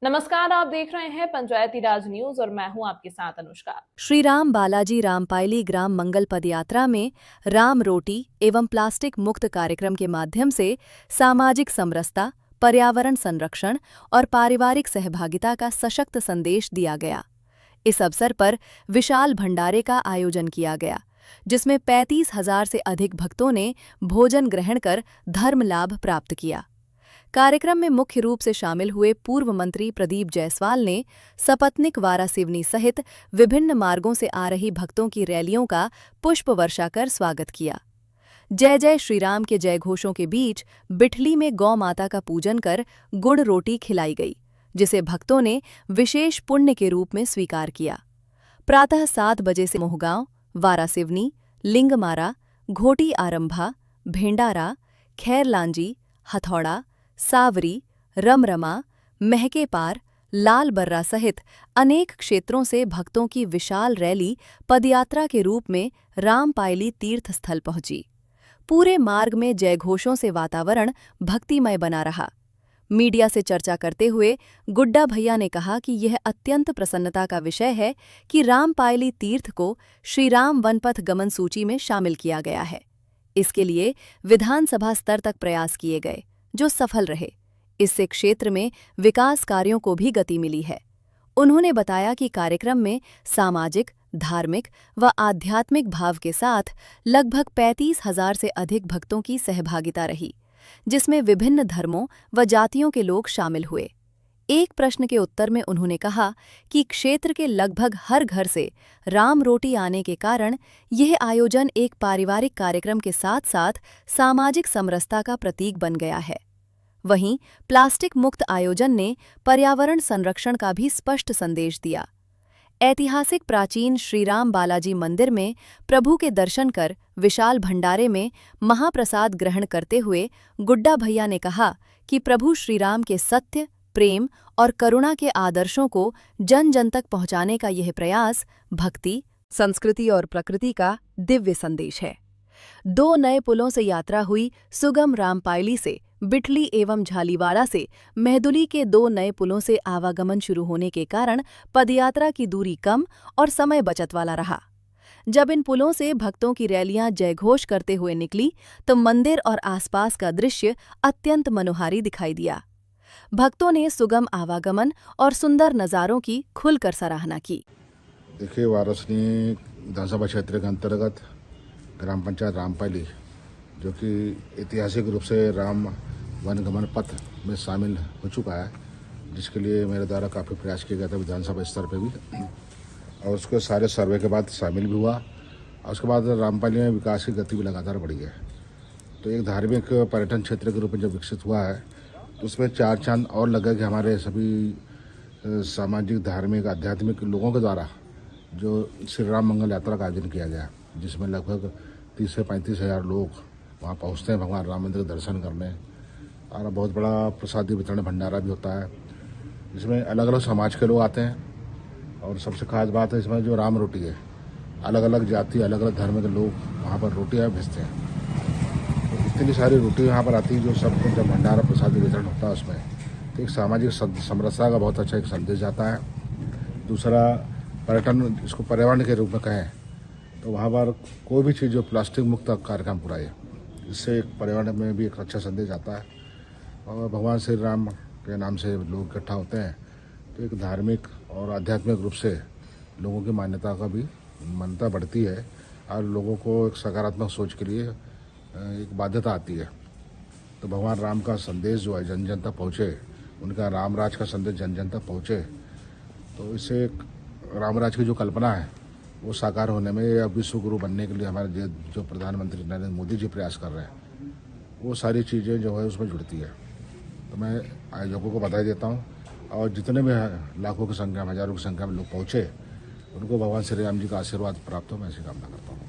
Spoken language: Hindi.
नमस्कार, आप देख रहे हैं पंचायती राज न्यूज और मैं हूं आपके साथ अनुष्का। श्री राम बालाजी रामपायली ग्राम मंगल पदयात्रा में राम रोटी एवं प्लास्टिक मुक्त कार्यक्रम के माध्यम से सामाजिक समरसता, पर्यावरण संरक्षण और पारिवारिक सहभागिता का सशक्त संदेश दिया गया। इस अवसर पर विशाल भंडारे का आयोजन किया गया, जिसमें 35,000 से अधिक भक्तों ने भोजन ग्रहण कर धर्म लाभ प्राप्त किया। कार्यक्रम में मुख्य रूप से शामिल हुए पूर्व मंत्री प्रदीप जायसवाल ने सपत्निक वारासिवनी सहित विभिन्न मार्गों से आ रही भक्तों की रैलियों का पुष्प वर्षा कर स्वागत किया। जय जय श्री राम के जयघोषों के बीच बिठली में गौ माता का पूजन कर गुड़ रोटी खिलाई गई, जिसे भक्तों ने विशेष पुण्य के रूप में स्वीकार किया। प्रातः 7 बजे से मोहगांव, वारासिवनी, लिंगमारा, घोटी आरंभा, भेंडारा, खैरलांजी, हथौड़ा, सावरी, रमरमा, महके पार, लाल बर्रा सहित अनेक क्षेत्रों से भक्तों की विशाल रैली पदयात्रा के रूप में रामपायली तीर्थ स्थल पहुंची। पूरे मार्ग में जयघोषों से वातावरण भक्तिमय बना रहा। मीडिया से चर्चा करते हुए गुड्डा भैया ने कहा कि यह अत्यंत प्रसन्नता का विषय है कि रामपायली तीर्थ को श्री राम वनपथ गमन सूची में शामिल किया गया है। इसके लिए विधानसभा स्तर तक प्रयास किए गए, जो सफल रहे। इससे क्षेत्र में विकास कार्यों को भी गति मिली है। उन्होंने बताया कि कार्यक्रम में सामाजिक, धार्मिक व आध्यात्मिक भाव के साथ लगभग 35,000 से अधिक भक्तों की सहभागिता रही, जिसमें विभिन्न धर्मों व जातियों के लोग शामिल हुए। एक प्रश्न के उत्तर में उन्होंने कहा कि क्षेत्र के लगभग हर घर से राम रोटी आने के कारण यह आयोजन एक पारिवारिक कार्यक्रम के साथ साथ सामाजिक समरसता का प्रतीक बन गया है। वहीं प्लास्टिक मुक्त आयोजन ने पर्यावरण संरक्षण का भी स्पष्ट संदेश दिया। ऐतिहासिक प्राचीन श्री राम बालाजी मंदिर में प्रभु के दर्शन कर विशाल भंडारे में महाप्रसाद ग्रहण करते हुए गुड्डा भैया ने कहा कि प्रभु श्री राम के सत्य, प्रेम और करुणा के आदर्शों को जन जन तक पहुंचाने का यह प्रयास भक्ति, संस्कृति और प्रकृति का दिव्य संदेश है। 2 नए पुलों से यात्रा हुई सुगम रामपायली से बिठली एवं झालीवाड़ा से मेहदुली के 2 नए पुलों से आवागमन शुरू होने के कारण पदयात्रा की दूरी कम और समय बचत वाला रहा। जब इन पुलों से भक्तों की रैलियां जयघोष करते हुए निकली तो मंदिर और आसपास का दृश्य अत्यंत मनोहारी दिखाई दिया। भक्तों ने सुगम आवागमन और सुंदर नज़ारों की खुलकर सराहना की। देखिए, वारासिवनी विधानसभा क्षेत्र के अंतर्गत ग्राम पंचायत रामपायली, जो कि ऐतिहासिक रूप से राम वनगमन पथ में शामिल हो चुका है, जिसके लिए मेरे द्वारा काफ़ी प्रयास किया गया था विधानसभा स्तर पे भी, और उसके सारे सर्वे के बाद शामिल भी हुआ। और उसके बाद रामपायली में विकास की गति भी लगातार बढ़ी है। तो एक धार्मिक पर्यटन क्षेत्र के रूप में जब विकसित हुआ है तो उसमें 4 चांद और लगा कि हमारे सभी सामाजिक, धार्मिक, आध्यात्मिक लोगों के द्वारा जो श्री राम मंगल यात्रा का आयोजन किया गया, जिसमें लगभग 30 से 35,000 लोग वहाँ पहुँचते हैं भगवान राम मंदिर के दर्शन करने। और बहुत बड़ा प्रसादी वितरण भंडारा भी होता है, जिसमें अलग अलग समाज के लोग आते हैं। और सबसे खास बात है इसमें जो राम रोटी है, अलग अलग जाति, अलग अलग धर्म के लोग वहाँ पर रोटियाँ भेजते हैं। तो इतनी सारी रोटी यहाँ पर आती है, जो सबको जब भंडारा प्रसादी वितरण होता है उसमें, तो एक सामाजिक समरसता का बहुत अच्छा एक संदेश जाता है। दूसरा, पर्यटन, इसको पर्यावरण के रूप में कहें तो वहाँ पर कोई भी चीज़ जो प्लास्टिक मुक्त कार्यक्रम पूरा है, इससे एक पर्यावरण में भी एक अच्छा संदेश आता है। और भगवान श्री राम के नाम से लोग इकट्ठा होते हैं, तो एक धार्मिक और आध्यात्मिक रूप से लोगों की मान्यता बढ़ती है और लोगों को एक सकारात्मक सोच के लिए एक बाध्यता आती है। तो भगवान राम का संदेश जो है जन जन तक पहुँचे, उनका रामराज का संदेश जन जन तक पहुँचे, तो इससे एक रामराज की जो कल्पना है वो साकार होने में या विश्व गुरु बनने के लिए हमारे जो प्रधानमंत्री नरेंद्र मोदी जी प्रयास कर रहे हैं, वो सारी चीज़ें जो है उसमें जुड़ती है। तो मैं आयोजकों को बधाई देता हूँ, और जितने भी लाखों की संख्या में, हज़ारों की संख्या में लोग पहुँचे, उनको भगवान श्री राम जी का आशीर्वाद प्राप्त हो, मैं ऐसी कामना करता हूँ।